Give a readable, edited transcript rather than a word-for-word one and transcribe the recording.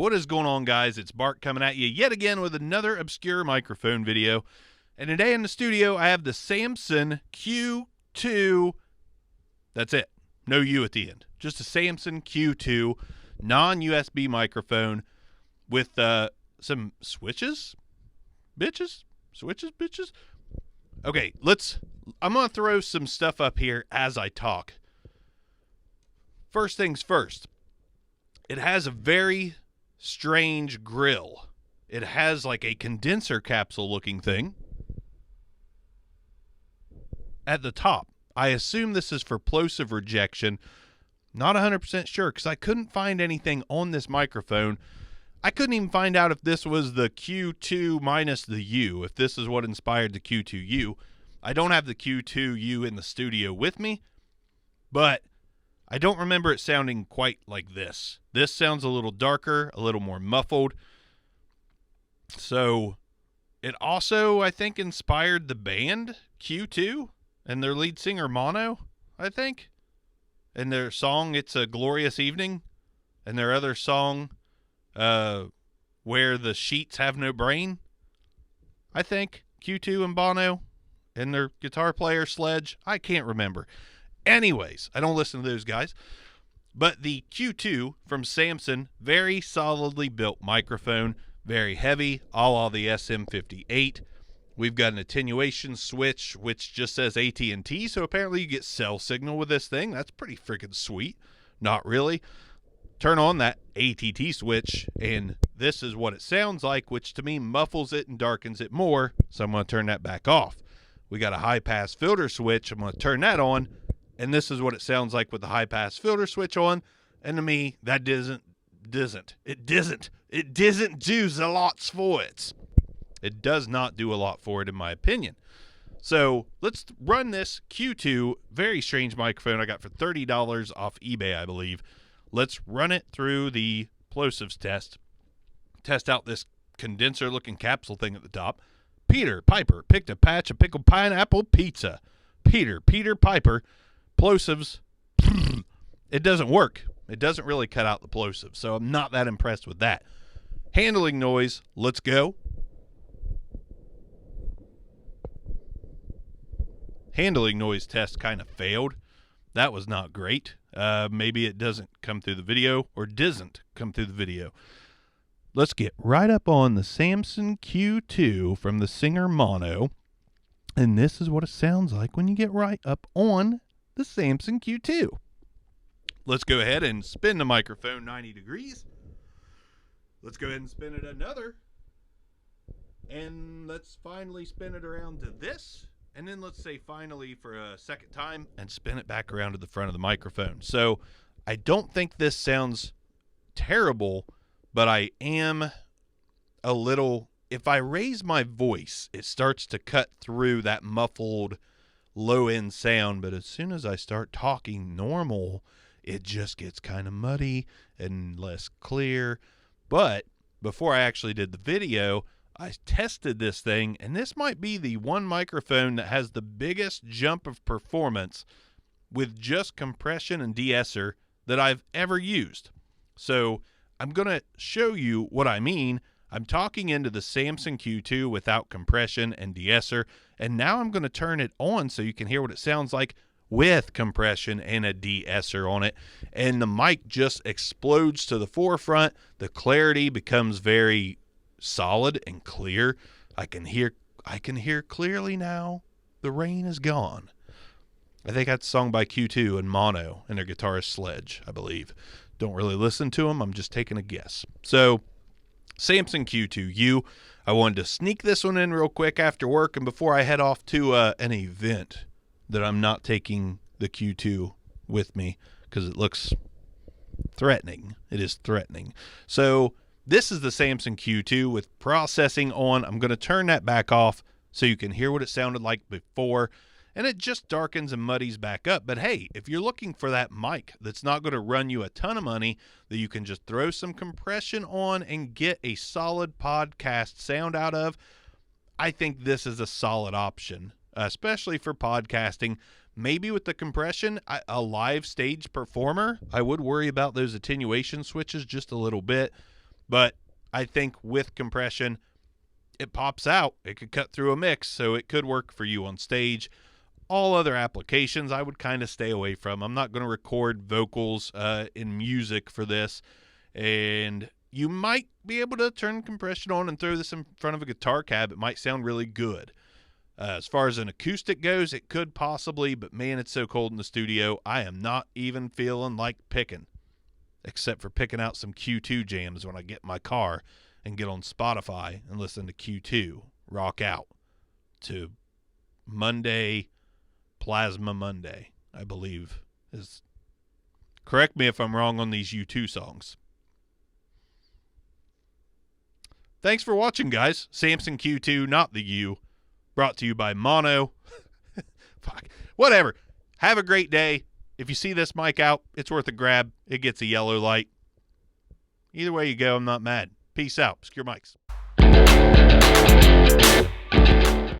what is going on, guys? It's Bart coming at you yet again with another obscure microphone video. And today in the studio, I have the Samson Q2. That's it. No U at the end. Just a Samson Q2 non-USB microphone with some switches. Bitches? Switches, bitches? Okay, I'm going to throw some stuff up here as I talk. First things first. It has a very strange grill. It has like a condenser capsule looking thing at the top. I assume this is for plosive rejection. Not 100% sure because I couldn't find anything on this microphone. I couldn't even find out if this was the Q2 minus the U, if this is what inspired the Q2U. I don't have the Q2U in the studio with me, but I don't remember it sounding quite like this. This sounds a little darker, a little more muffled. So it also, I think, inspired the band Q2 and their lead singer Mono, I think. And their song, It's a Glorious Evening. And their other song, Where the Sheets Have No Brain. I think Q2 and Bono and their guitar player Sledge. I can't remember. Anyways, I don't listen to those guys. But the Q2 from Samson, very solidly built microphone, very heavy, a la the SM58. We've got an attenuation switch, which just says AT&T, so apparently you get cell signal with this thing. That's pretty freaking sweet. Not really. Turn on that ATT switch, and this is what it sounds like, which to me muffles it and darkens it more, so I'm going to turn that back off. We got a high-pass filter switch. I'm going to turn that on. And this is what it sounds like with the high-pass filter switch on. And to me, that doesn't do a lot for it. It does not do a lot for it, in my opinion. So let's run this Q2, very strange microphone I got for $30 off eBay, I believe. Let's run it through the plosives test. Test out this condenser-looking capsule thing at the top. Peter Piper picked a patch of pickled pineapple pizza. Peter Piper. Plosives, it doesn't work. It doesn't really cut out the plosives, so I'm not that impressed with that. Handling noise, let's go. Handling noise test kind of failed. That was not great. Maybe it doesn't come through the video or doesn't come through the video. Let's get right up on the Samson Q2 from the singer Mono, and this is what it sounds like when you get right up on the Samson Q2. Let's go ahead and spin the microphone 90 degrees. Let's go ahead and spin it another. And let's finally spin it around to this. And then let's say finally for a second time and spin it back around to the front of the microphone. So I don't think this sounds terrible, but I am a little, if I raise my voice, it starts to cut through that muffled low-end sound, but as soon as I start talking normal, it just gets kind of muddy and less clear. But before I actually did the video, I tested this thing, and this might be the one microphone that has the biggest jump of performance with just compression and de-esser that I've ever used. So I'm going to show you what I mean. I'm talking into the Samson Q2 without compression and de-esser, and now I'm going to turn it on so you can hear what it sounds like with compression and a de-esser on it, and the mic just explodes to the forefront. The clarity becomes very solid and clear. I can hear clearly now. The rain is gone. I think that's a song by Q2 and Mono and their guitarist Sledge, I believe. Don't really listen to them. I'm just taking a guess. So Samson Q2U. I wanted to sneak this one in real quick after work and before I head off to an event that I'm not taking the Q2 with me because it looks threatening. It is threatening. So this is the Samson Q2 with processing on. I'm going to turn that back off so you can hear what it sounded like before. And it just darkens and muddies back up. But hey, if you're looking for that mic that's not going to run you a ton of money, that you can just throw some compression on and get a solid podcast sound out of, I think this is a solid option, especially for podcasting. Maybe with the compression, a live stage performer, I would worry about those attenuation switches just a little bit. But I think with compression, it pops out. It could cut through a mix, so it could work for you on stage. All other applications I would kind of stay away from. I'm not going to record vocals in music for this. And you might be able to turn compression on and throw this in front of a guitar cab. It might sound really good. As far as an acoustic goes, it could possibly, but man, it's so cold in the studio, I am not even feeling like picking, except for picking out some Q2 jams when I get in my car and get on Spotify and listen to Q2 rock out to Monday, Plasma Monday, I believe is. Correct me if I'm wrong on these U2 songs. Thanks for watching, guys. Samson Q2, not the U. Brought to you by Mono. Fuck. Whatever. Have a great day. If you see this mic out, it's worth a grab. It gets a yellow light. Either way you go, I'm not mad. Peace out. Secure mics.